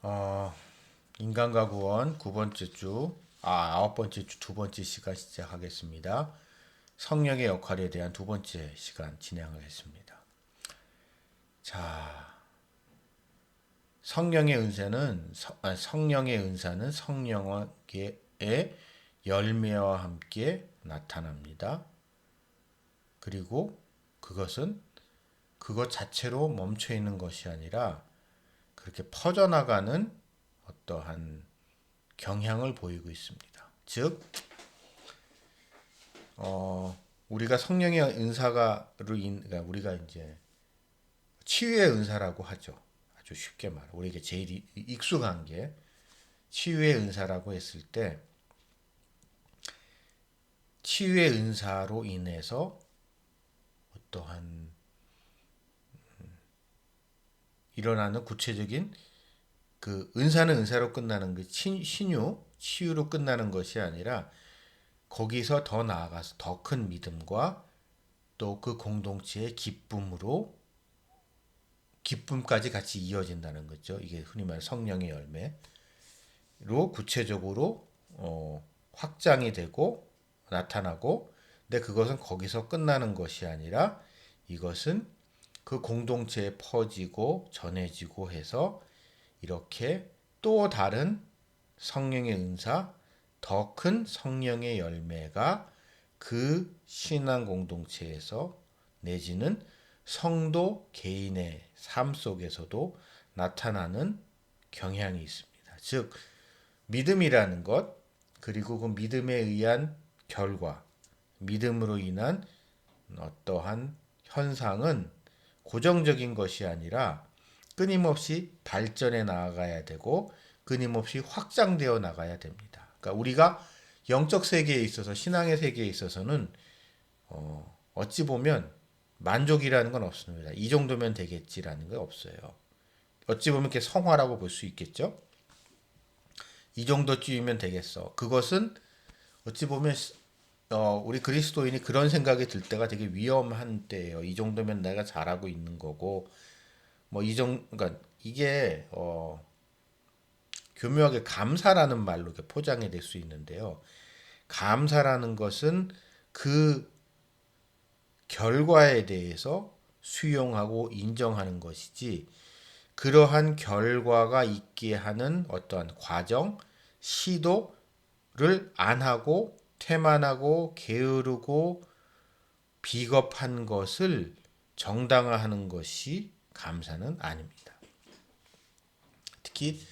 어, 인간과 구원 9번째 주, 9번째 주 2번째 시간 시작하겠습니다. 성령의 역할에 대한 2번째 시간 진행을 했습니다. 자, 성령의 은사는 성령의 열매와 함께 나타납니다. 그리고 그것은 그것 자체로 멈춰 있는 것이 아니라 그렇게 퍼져나가는 어떠한 경향을 보이고 있습니다. 즉, 우리가 성령의 그러니까 우리가 이제 치유의 은사라고 하죠. 아주 쉽게 말해. 우리에게 제일 익숙한 게 치유의 은사라고 했을 때 치유의 은사로 인해서 어떠한 일어나는 구체적인 그 은사는 은사로 끝나는 그 치유로 끝나는 것이 아니라 거기서 더 나아가서 더 큰 믿음과 또 그 공동체의 기쁨까지 같이 이어진다는 거죠. 이게 흔히 말하는 성령의 열매로 구체적으로 확장이 되고 나타나고, 근데 그것은 거기서 끝나는 것이 아니라 이것은 그 공동체에 퍼지고 전해지고 해서 이렇게 또 다른 성령의 은사, 더 큰 성령의 열매가 그 신앙 공동체에서 내지는 성도 개인의 삶 속에서도 나타나는 경향이 있습니다. 즉, 믿음이라는 것, 그리고 그 믿음에 의한 결과, 믿음으로 인한 어떠한 현상은 고정적인 것이 아니라 끊임없이 발전해 나가야 되고 끊임없이 확장되어 나가야 됩니다. 그러니까 우리가 영적 세계에 있어서 신앙의 세계에 있어서는 어찌 보면 만족이라는 건 없습니다. 이 정도면 되겠지라는 게 없어요. 어찌 보면 이렇게 성화라고 볼 수 있겠죠. 이 정도쯤이면 되겠어. 그것은 어찌 보면 우리 그리스도인이 그런 생각이 들 때가 되게 위험한 때예요. 이 정도면 내가 잘하고 있는 거고 그러니까 이게 교묘하게 감사라는 말로 이렇게 포장이 될 수 있는데요. 감사라는 것은 그 결과에 대해서 수용하고 인정하는 것이지, 그러한 결과가 있게 하는 어떠한 과정, 시도를 안 하고 태만하고 게으르고 비겁한 것을 정당화하는 것이 감사는 아닙니다. 특히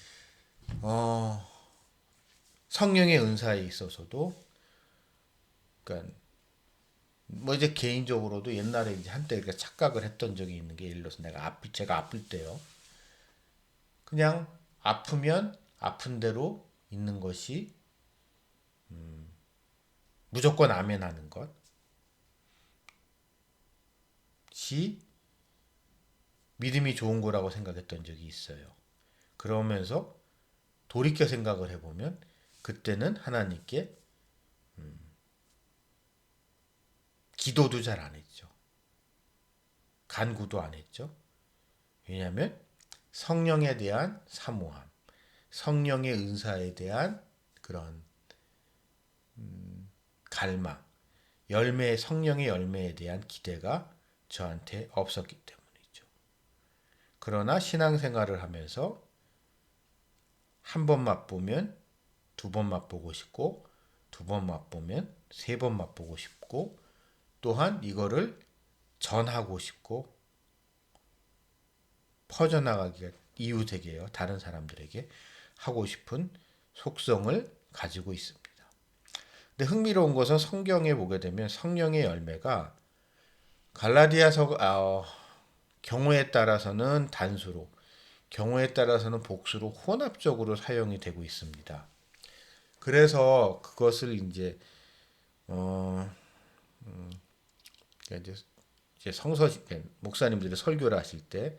성령의 은사에 있어서도, 그러니까 뭐 이제 개인적으로도 옛날에 이제 한때 이렇게 착각을 했던 적이 있는 게, 예를 들어서 제가 아플 때요. 그냥 아프면 아픈 대로 있는 것이 무조건 아멘하는 것이 믿음이 좋은 거라고 생각했던 적이 있어요. 그러면서 돌이켜 생각을 해보면 그때는 하나님께 기도도 잘 안 했죠. 간구도 안 했죠. 왜냐하면 성령에 대한 사모함, 성령의 은사에 대한 그런 갈망, 성령의 열매에 대한 기대가 저한테 없었기 때문이죠. 그러나 신앙생활을 하면서 한 번 맛보면 두 번 맛보고 싶고, 두 번 맛보면 세 번 맛보고 싶고, 또한 이거를 전하고 싶고, 퍼져나가기가 이웃에게요, 다른 사람들에게 하고 싶은 속성을 가지고 있습니다. 근데 흥미로운 것은 성경에 보게 되면 성령의 열매가 갈라디아서 경우에 따라서는 단수로, 경우에 따라서는 복수로 혼합적으로 사용이 되고 있습니다. 그래서 그것을 어, 이제 목사님들이 설교를 하실 때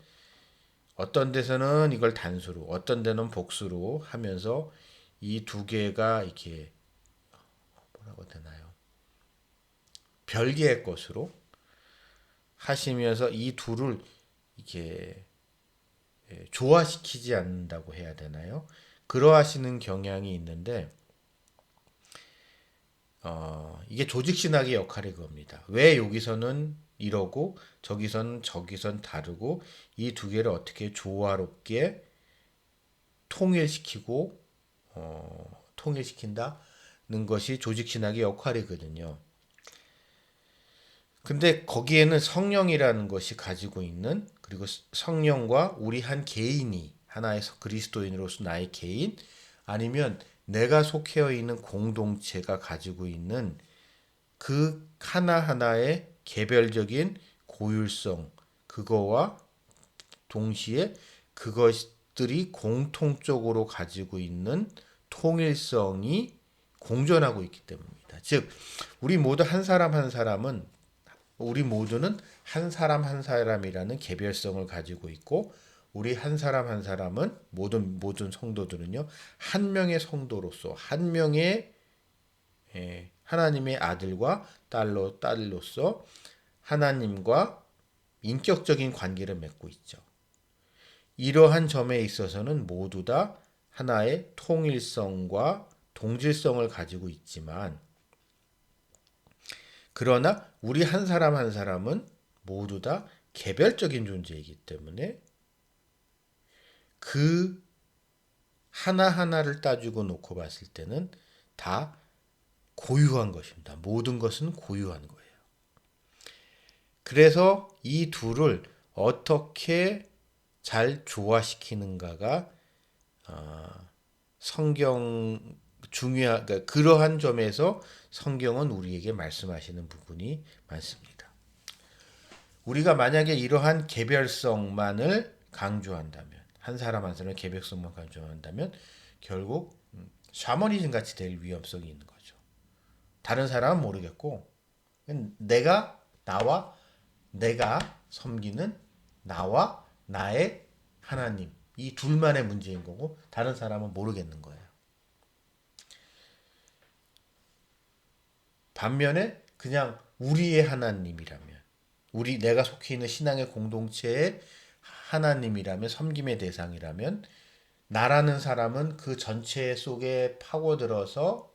어떤 데서는 이걸 단수로, 어떤 데는 복수로 하면서 이 두 개가 이렇게 뭐라고 되나요? 별개의 것으로 하시면서 이 둘을 이렇게 조화시키지 않는다고 해야 되나요? 그러하시는 경향이 있는데 이게 조직신학의 역할이 그겁니다. 왜 여기서는 이러고 저기선 다르고 이 두 개를 어떻게 조화롭게 통일시키고 통일시킨다는 것이 조직신학의 역할이거든요. 근데 거기에는 성령이라는 것이 가지고 있는 그리고 성령과 우리 한 개인이 하나의 그리스도인으로서 나의 개인 아니면 내가 속해 있는 공동체가 가지고 있는 그 하나하나의 개별적인 고율성 그거와 동시에 그것들이 공통적으로 가지고 있는 통일성이 공존하고 있기 때문입니다. 즉 우리 모두 한 사람 한 사람은 우리 모두는 한 사람 한 사람이라는 개별성을 가지고 있고 우리 한 사람 한 사람은 모든 성도들은요 한 명의 성도로서 한 명의 하나님의 아들과 딸로서 하나님과 인격적인 관계를 맺고 있죠. 이러한 점에 있어서는 모두 다 하나의 통일성과 동질성을 가지고 있지만 그러나 우리 한 사람 한 사람은 모두 다 개별적인 존재이기 때문에 그 하나하나를 따지고 놓고 봤을 때는 다 고유한 것입니다. 모든 것은 고유한 거예요. 그래서 이 둘을 어떻게 잘 조화시키는가가 성경 그러니까 그러한 점에서 성경은 우리에게 말씀하시는 부분이 많습니다. 우리가 만약에 이러한 개별성만을 강조한다면 한 사람 한 사람의 개별성만 강조한다면 결국 샤머니즘 같이 될 위험성이 있는 거죠. 다른 사람은 모르겠고 내가 섬기는 나와 나의 하나님 이 둘만의 문제인 거고 다른 사람은 모르겠는 거예요. 반면에 그냥 우리의 하나님이라면 내가 속해 있는 신앙의 공동체의 하나님이라면 섬김의 대상이라면 나라는 사람은 그 전체 속에 파묻혀서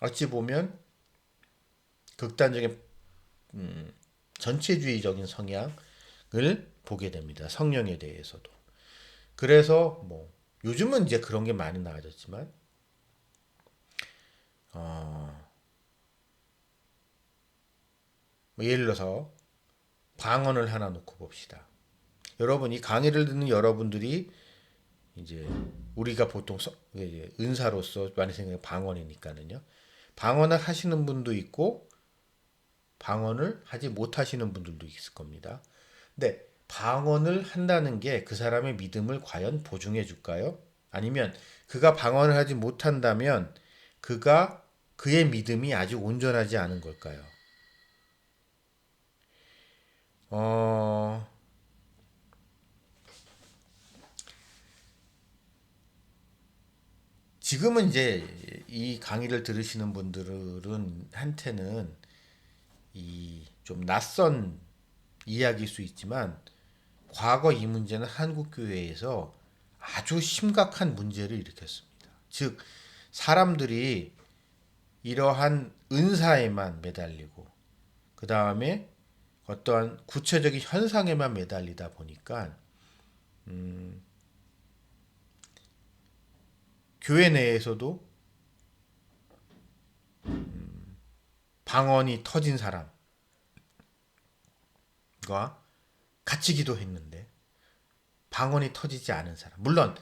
어찌 보면 극단적인 전체주의적인 성향을 보게 됩니다. 성령에 대해서도. 그래서 요즘은 이제 그런 게 많이 나아졌지만 예를 들어서 방언을 하나 놓고 봅시다. 여러분 이 강의를 듣는 여러분들이 이제 우리가 보통 은사로서 많이 생각해 방언이니까는요. 방언을 하시는 분도 있고 방언을 하지 못하시는 분들도 있을 겁니다. 근데 방언을 한다는 게 그 사람의 믿음을 과연 보증해 줄까요? 아니면 그가 방언을 하지 못한다면 그의 믿음이 아직 온전하지 않은 걸까요? 지금은 이제 이 강의를 들으시는 분들은 한테는 이 좀 낯선 이야기일 수 있지만 과거 이 문제는 한국 교회에서 아주 심각한 문제를 일으켰습니다. 즉 사람들이 이러한 은사에만 매달리고 그 다음에 어떠한 구체적인 현상에만 매달리다 보니까 교회 내에서도 방언이 터진 사람과 같이 기도했는데 방언이 터지지 않은 사람 물론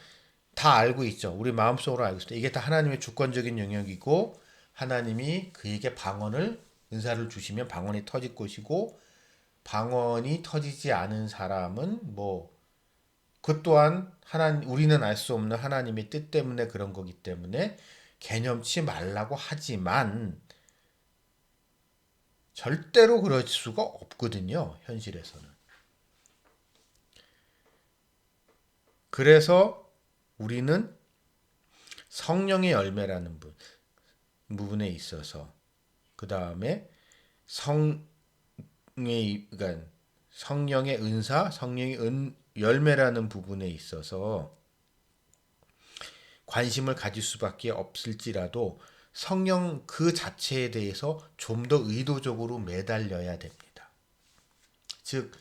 다 알고 있죠. 우리 마음속으로 알고 있어요. 이게 다 하나님의 주권적인 영역이고 하나님이 그에게 은사를 주시면 방언이 터질 것이고 방언이 터지지 않은 사람은 그 또한 우리는 알 수 없는 하나님의 뜻 때문에 그런 거기 때문에 개념치 말라고 하지만 절대로 그럴 수가 없거든요. 현실에서는. 그래서 우리는 성령의 열매라는 부분에 있어서 그 다음에 그러니까 성령의 은사, 성령의 열매라는 부분에 있어서 관심을 가질 수밖에 없을지라도 성령 그 자체에 대해서 좀 더 의도적으로 매달려야 됩니다. 즉,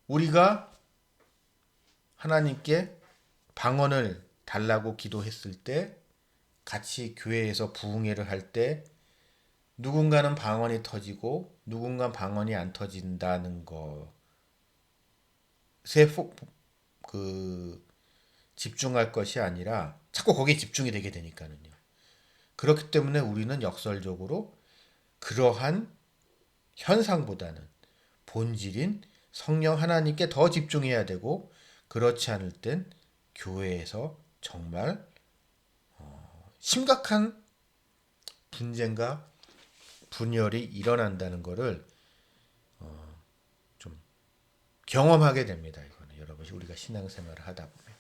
우리가 하나님께 방언을 달라고 기도했을 때, 같이 교회에서 부흥회를 할 때, 누군가는 방언이 터지고 누군가는 방언이 안 터진다는 것에 집중할 것이 아니라 자꾸 거기에 집중이 되게 되니까요. 그렇기 때문에 우리는 역설적으로 그러한 현상보다는 본질인 성령 하나님께 더 집중해야 되고, 그렇지 않을 땐 교회에서 정말 심각한 분쟁과 분열이 일어난다는 것을 좀 경험하게 됩니다. 이거는 여러분, 우리가 신앙생활을 하다 보면.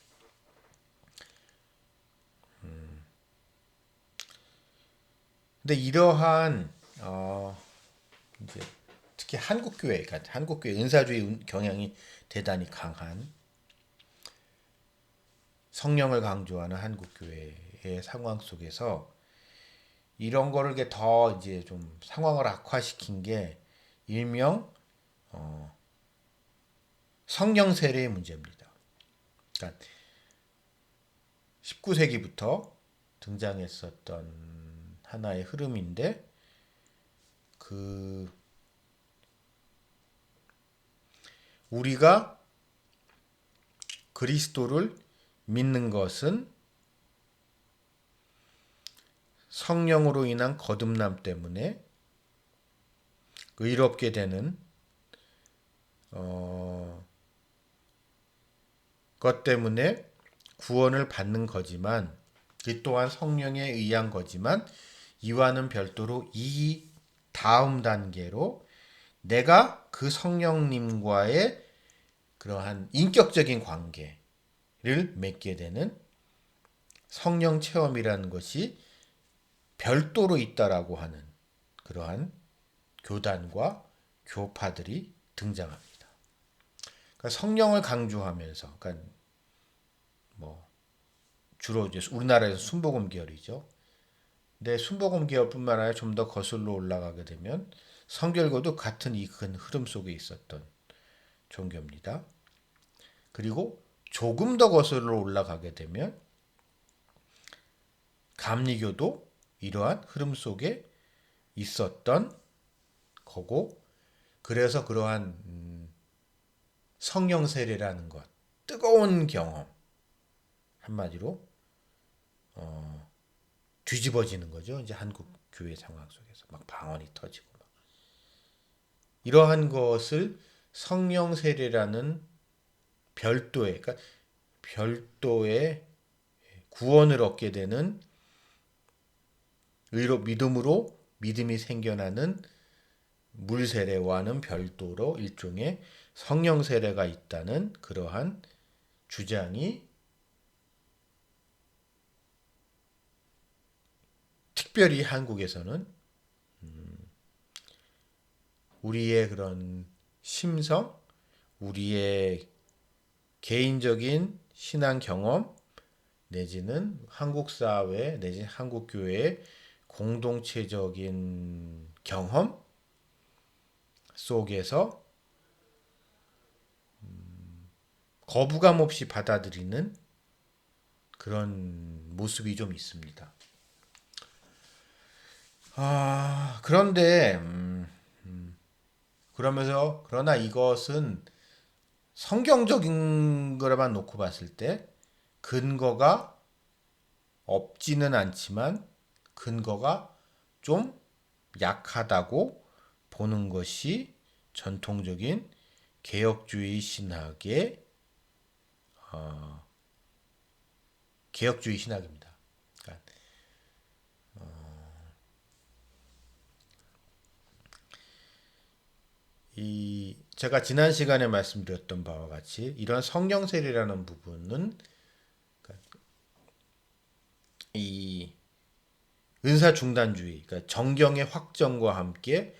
근데 이러한 이제 특히 한국 교회, 그러니까 한국 교회 은사주의 경향이 대단히 강한, 성령을 강조하는 한국 교회의 상황 속에서 이런 거를 더 이제 좀 상황을 악화시킨 게 일명 성령 세례의 문제입니다. 그러니까 19세기부터 등장했었던 하나의 흐름인데, 우리가 그리스도를 믿는 것은 성령으로 인한 거듭남 때문에 의롭게 되는 것 때문에 구원을 받는 거지만, 이 또한 성령에 의한 거지만, 이와는 별도로 이 다음 단계로 내가 그 성령님과의 그러한 인격적인 관계를 맺게 되는 성령 체험이라는 것이 별도로 있다라고 하는 그러한 교단과 교파들이 등장합니다. 그러니까 성령을 강조하면서, 그러니까 주로 이제 우리나라에서 순복음 계열이죠. 근데 순복음 계열뿐만 아니라 좀 더 거슬러 올라가게 되면 성결교도 같은 이 큰 흐름 속에 있었던 종교입니다. 그리고 조금 더 거슬러 올라가게 되면 감리교도 이러한 흐름 속에 있었던 거고, 그래서 그러한 성령 세례라는 것, 뜨거운 경험, 한마디로 뒤집어지는 거죠. 이제 한국 교회 상황 속에서 막 방언이 터지고 막. 이러한 것을 성령 세례라는 그러니까 별도의 구원을 얻게 되는 믿음으로 믿음이 생겨나는 물 세례와는 별도로 일종의 성령 세례가 있다는 그러한 주장이 특별히 한국에서는 우리의 그런 심성, 우리의 개인적인 신앙 경험, 내지는 한국 사회 내지는 한국 교회의 공동체적인 경험 속에서 거부감 없이 받아들이는 그런 모습이 좀 있습니다. 그런데 그러나 이것은 성경적인 거라만 놓고 봤을 때 근거가 없지는 않지만 근거가 좀 약하다고 보는 것이 전통적인 개혁주의 신학의 개혁주의 신학입니다. 그러니까 제가 지난 시간에 말씀드렸던 바와 같이 이런 성령 세례라는 부분은 이 은사 중단주의, 그러니까 정경의 확정과 함께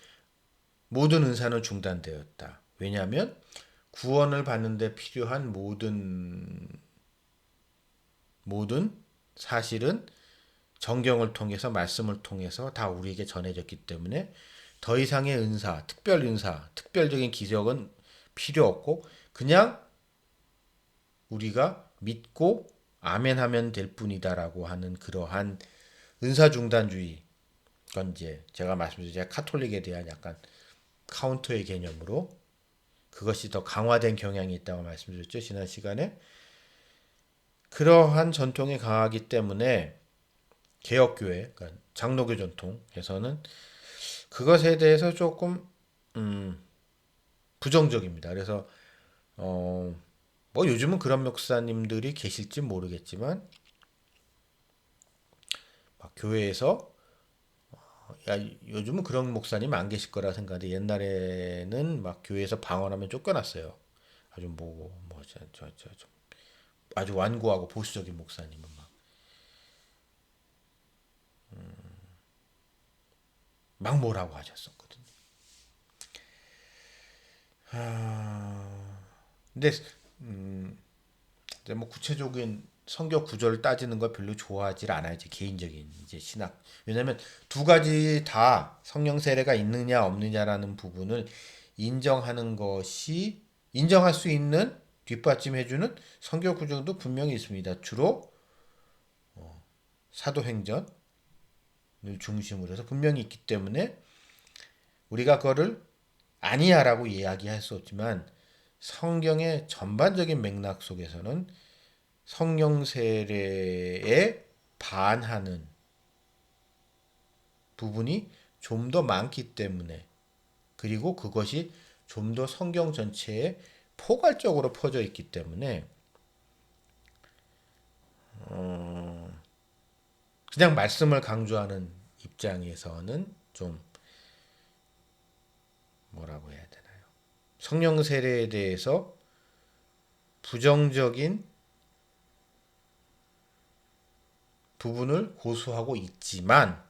모든 은사는 중단되었다. 왜냐하면 구원을 받는데 필요한 모든 사실은 정경을 통해서 말씀을 통해서 다 우리에게 전해졌기 때문에 더 이상의 은사, 특별 은사, 특별적인 기적은 필요 없고 그냥 우리가 믿고 아멘하면 될 뿐이다라고 하는 그러한 은사 중단주의. 그건 이제 제가 말씀드린 제가 카톨릭에 대한 약간 카운터의 개념으로 그것이 더 강화된 경향이 있다고 말씀드렸죠. 지난 시간에. 그러한 전통이 강하기 때문에 개혁교회, 그러니까 장로교 전통에서는 그것에 대해서 조금 부정적입니다. 그래서 뭐 요즘은 그런 목사님들이 계실지 모르겠지만 막 교회에서 야 요즘은 그런 목사님 안 계실 거라 생각하는데 옛날에는 막 교회에서 방언하면 쫓겨났어요. 아주 좀 아주 완고하고 보수적인 목사님은 막 뭐라고 하셨었거든요. 근데 이제 뭐 구체적인 성경 구절을 따지는 걸 별로 좋아하지 않아요. 이제 개인적인 이제 신학. 왜냐면 두 가지 다 성령 세례가 있느냐 없느냐라는 부분을 인정하는 것이 인정할 수 있는 뒷받침해주는 성경 구절도 분명히 있습니다. 주로 사도행전을 중심으로 해서 분명히 있기 때문에 우리가 그거를 아니야라고 이야기할 수 없지만 성경의 전반적인 맥락 속에서는 성령 세례에 반하는 부분이 좀 더 많기 때문에 그리고 그것이 좀 더 성경 전체에 포괄적으로 퍼져 있기 때문에 그냥 말씀을 강조하는 입장에서는 좀 뭐라고 해야 되나요? 성령 세례에 대해서 부정적인 부분을 고수하고 있지만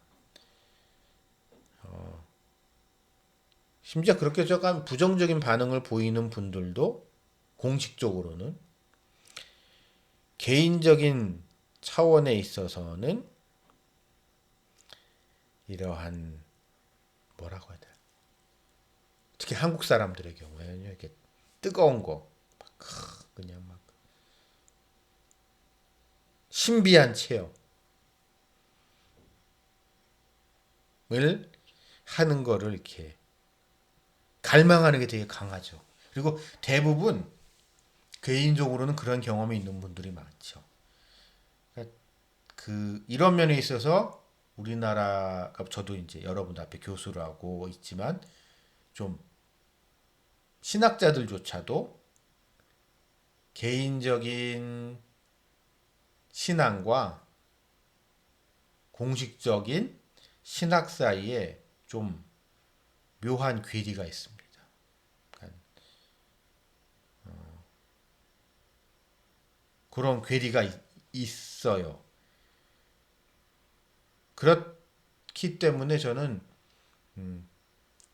심지어 그렇게 약간 부정적인 반응을 보이는 분들도 공식적으로는 개인적인 차원에 있어서는 이러한 뭐라고 해야 되나 특히 한국 사람들의 경우에는 이렇게 뜨거운 거 그냥 막 신비한 체험을 하는 거를 이렇게 갈망하는 게 되게 강하죠. 그리고 대부분 개인적으로는 그런 경험이 있는 분들이 많죠. 그러니까 그 이런 면에 있어서 우리나라가 저도 이제 여러분들 앞에 교수를 하고 있지만 좀 신학자들조차도 개인적인 신앙과 공식적인 신학 사이에 좀 묘한 괴리가 있습니다. 그러니까 그런 괴리가 있어요. 그렇기 때문에 저는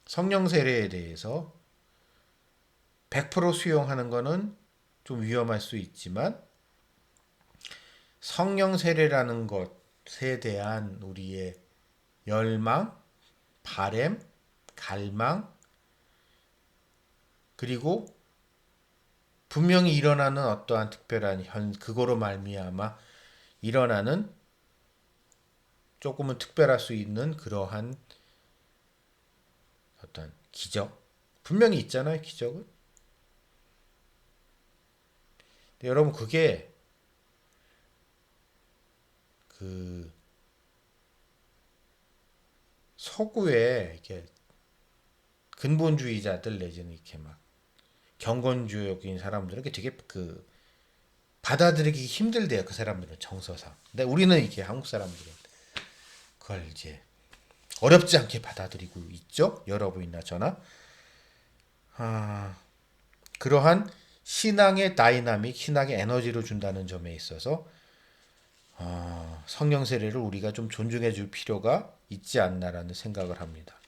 성령 세례에 대해서 100% 수용하는 것은 좀 위험할 수 있지만 성령 세례라는 것에 대한 우리의 열망, 바램, 갈망, 그리고 분명히 일어나는 어떠한 특별한 그거로 말미암아 일어나는 조금은 특별할 수 있는 그러한 어떤 기적 분명히 있잖아요. 기적은. 근데 여러분 그게 그 서구의 이렇게 근본주의자들 내지는 이렇게 막 경건주의적인 사람들은 되게 그 받아들이기 힘들대요. 그 사람들은 정서상. 근데 우리는 이렇게 한국 사람들은 그걸 이제 어렵지 않게 받아들이고 있죠. 여러분이나 저나. 그러한 신앙의 다이나믹, 신앙의 에너지를 준다는 점에 있어서 성령 세례를 우리가 좀 존중해 줄 필요가 있지 않나라는 생각을 합니다.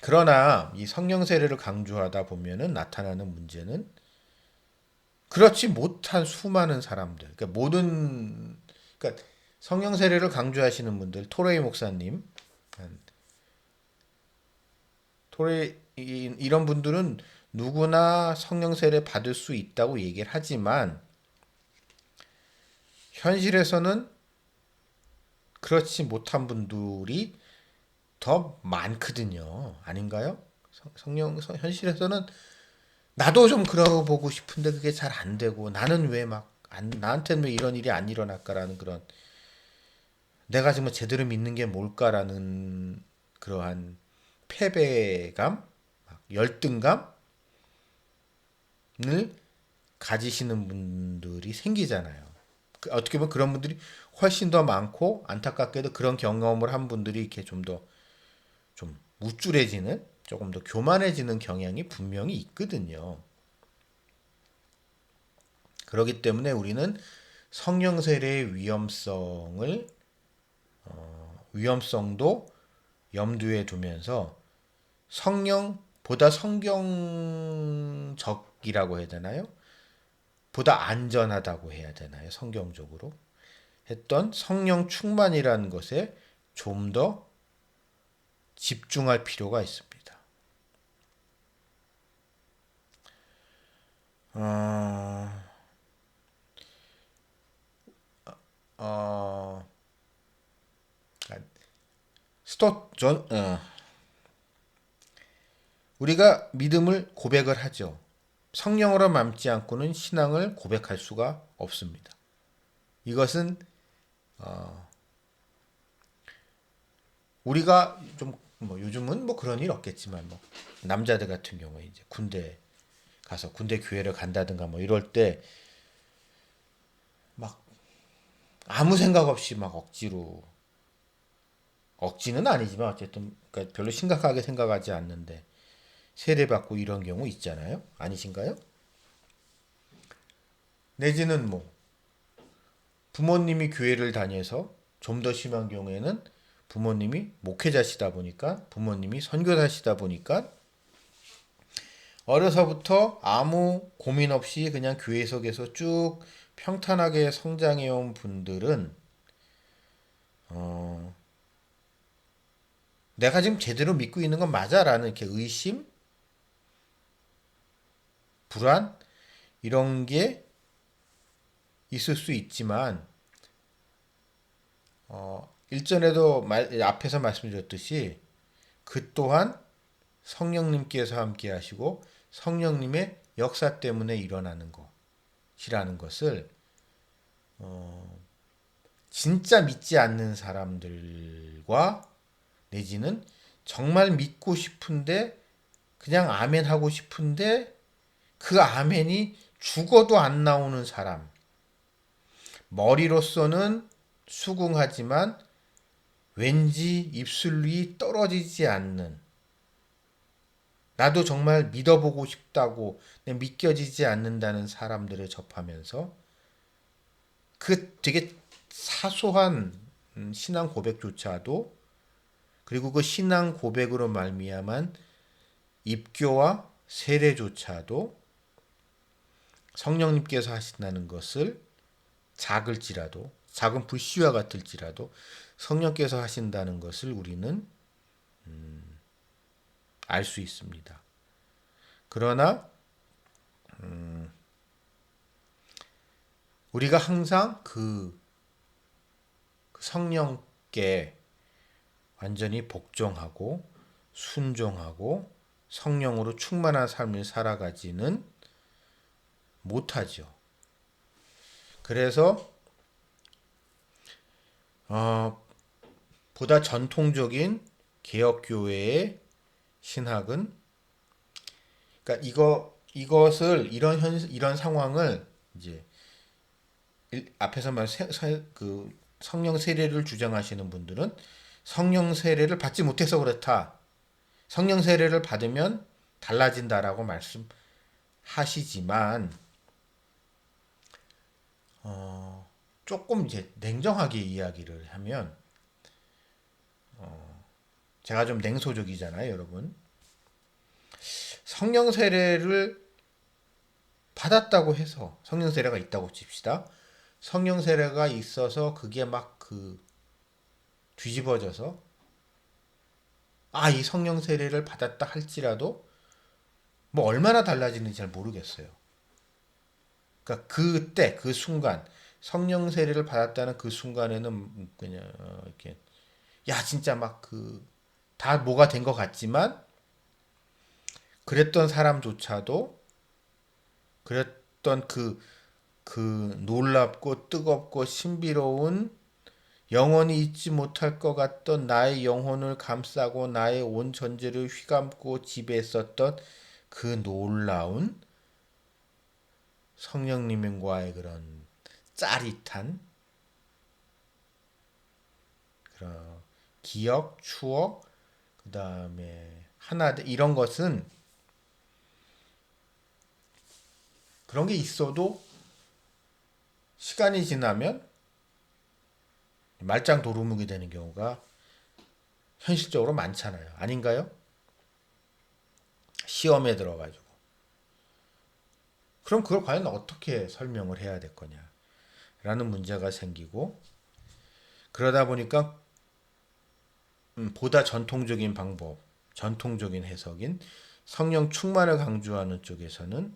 그러나 이 성령 세례를 강조하다 보면은 나타나는 문제는 그렇지 못한 수많은 사람들, 그러니까 모든, 그러니까 성령 세례를 강조하시는 분들, 토레이 목사님, 이런 분들은 누구나 성령 세례 받을 수 있다고 얘기를 하지만 현실에서는 그렇지 못한 분들이 더 많거든요. 아닌가요? 현실에서는 나도 좀 그러보고 싶은데 그게 잘 안 되고 나는 왜 나한테는 왜 이런 일이 안 일어날까라는 그런 내가 정말 제대로 믿는 게 뭘까라는 그러한 패배감, 열등감을 가지시는 분들이 생기잖아요. 어떻게 보면 그런 분들이 훨씬 더 많고 안타깝게도 그런 경험을 한 분들이 이렇게 좀 더 좀 우쭐해지는 조금 더 교만해지는 경향이 분명히 있거든요. 그렇기 때문에 우리는 성령 세례의 위험성도 염두에 두면서 성령보다 성경적이라고 해야 되나요? 보다 안전하다고 해야 되나요? 성경적으로 했던 성령 충만이라는 것에 좀 더 집중할 필요가 있습니다. 어, 어, 스토 전 우리가 믿음을 고백을 하죠. 성령으로 남지 않고는 신앙을 고백할 수가 없습니다. 이것은 우리가 좀 뭐 요즘은 뭐 그런 일 없겠지만 뭐 남자들 같은 경우에 이제 군대 가서 군대 교회를 간다든가 뭐 이럴 때 막 아무 생각 없이 막 억지는 아니지만 어쨌든 그러니까 별로 심각하게 생각하지 않는데 세례받고 이런 경우 있잖아요. 아니신가요? 내지는 뭐 부모님이 교회를 다녀서 좀 더 심한 경우에는 부모님이 목회자시다 보니까 부모님이 선교사시다 보니까 어려서부터 아무 고민 없이 그냥 교회 속에서 쭉 평탄하게 성장해 온 분들은 어, 내가 지금 제대로 믿고 있는 건 맞아라는 이렇게 의심, 불안 이런 게 있을 수 있지만 일전에도 앞에서 말씀드렸듯이 그 또한 성령님께서 함께 하시고 성령님의 역사 때문에 일어나는 것이라는 것을 진짜 믿지 않는 사람들과 내지는 정말 믿고 싶은데 그냥 아멘 하고 싶은데 그 아멘이 죽어도 안 나오는 사람. 머리로서는 수긍하지만 왠지 입술 위 떨어지지 않는 나도 정말 믿어보고 싶다고 믿겨지지 않는다는 사람들을 접하면서 그 되게 사소한 신앙 고백조차도 그리고 그 신앙 고백으로 말미암은 입교와 세례조차도 성령님께서 하신다는 것을 작은 불씨와 같을지라도 성령께서 하신다는 것을 우리는 알 수 있습니다. 그러나 우리가 항상 그 성령께 완전히 복종하고 순종하고 성령으로 충만한 삶을 살아가지는 못하죠. 그래서 보다 전통적인 개혁교회의 신학은 그러니까 이것을 이런 상황을 이제 앞에서 그 성령 세례를 주장하시는 분들은 성령 세례를 받지 못해서 그렇다. 성령 세례를 받으면 달라진다라고 말씀하시지만 조금 이제 냉정하게 이야기를 하면 제가 좀 냉소적이잖아요, 여러분. 성령 세례를 받았다고 해서 성령 세례가 있다고 칩시다. 성령 세례가 있어서 그게 막 뒤집어져서 이 성령 세례를 받았다 할지라도 뭐 얼마나 달라지는지 잘 모르겠어요. 그러니까 그때 그 순간 성령 세례를 받았다는 그 순간에는 그냥 이렇게 진짜 막 다 뭐가 된 것 같지만 그랬던 사람조차도 그랬던 그 놀랍고 뜨겁고 신비로운 영원히 잊지 못할 것 같던 나의 영혼을 감싸고 나의 온 전제를 휘감고 지배했었던 그 놀라운 성령님과의 그런 짜릿한 그런 기억, 추억, 그 다음에 하나 이런 것은 그런 게 있어도 시간이 지나면 말짱 도루묵이 되는 경우가 현실적으로 많잖아요. 아닌가요? 시험에 들어가지고. 그럼 그걸 과연 어떻게 설명을 해야 될 거냐? 라는 문제가 생기고, 그러다 보니까 보다 전통적인 방법, 전통적인 해석인 성령 충만을 강조하는 쪽에서는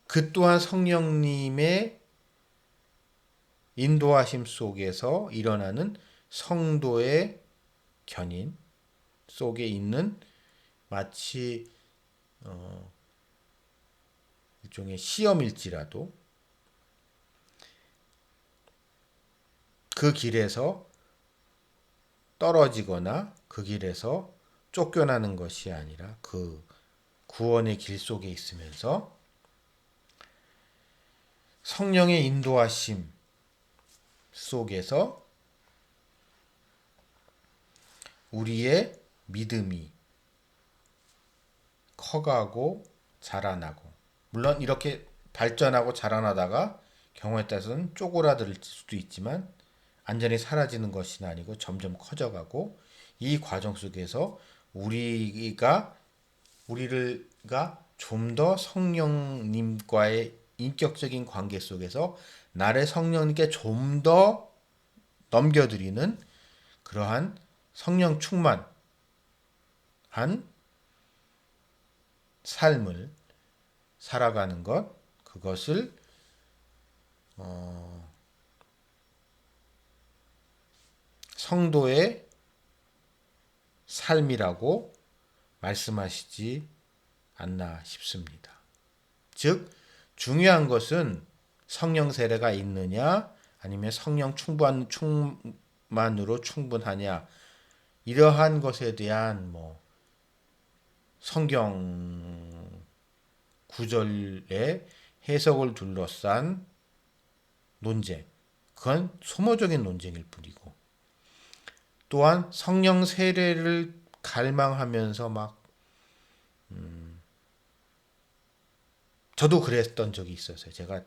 그 또한 성령님의 인도하심 속에서 일어나는 성도의 견인 속에 있는 마치 일종의 시험일지라도 그 길에서 떨어지거나 그 길에서 쫓겨나는 것이 아니라 그 구원의 길 속에 있으면서 성령의 인도하심 속에서 우리의 믿음이 커가고 자라나고, 물론 이렇게 발전하고 자라나다가 경우에 따라서는 쪼그라들 수도 있지만 완전히 사라지는 것이 아니고 점점 커져가고, 이 과정 속에서 우리가 좀 더 성령님과의 인격적인 관계 속에서 나를 성령님께 좀 더 넘겨드리는 그러한 성령 충만한 삶을 살아가는 것, 그것을 성도의 삶이라고 말씀하시지 않나 싶습니다. 즉, 중요한 것은 성령 세례가 있느냐, 아니면 성령 충만으로 충분하냐, 이러한 것에 대한 성경 구절의 해석을 둘러싼 논쟁, 그건 소모적인 논쟁일 뿐이고, 또한 성령 세례를 갈망하면서 저도 그랬던 적이 있었어요. 제가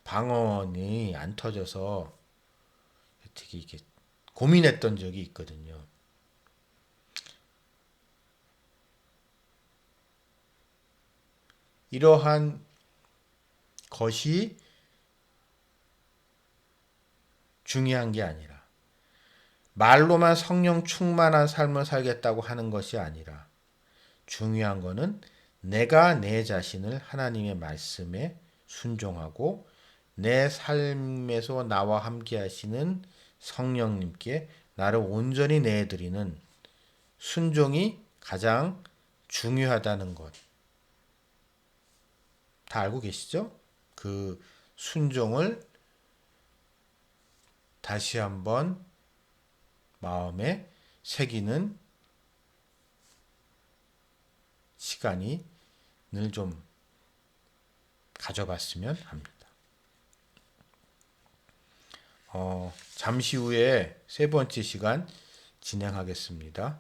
방언이 안 터져서 되게 이게 고민했던 적이 있거든요. 이러한 것이 중요한 게 아니라, 말로만 성령 충만한 삶을 살겠다고 하는 것이 아니라, 중요한 거는 내가 내 자신을 하나님의 말씀에 순종하고 내 삶에서 나와 함께 하시는 성령님께 나를 온전히 내드리는 순종이 가장 중요하다는 것. 다 알고 계시죠? 그 순종을 다시 한번 마음에 새기는 시간이 늘 좀 가져봤으면 합니다. 잠시 후에 세 번째 시간 진행하겠습니다.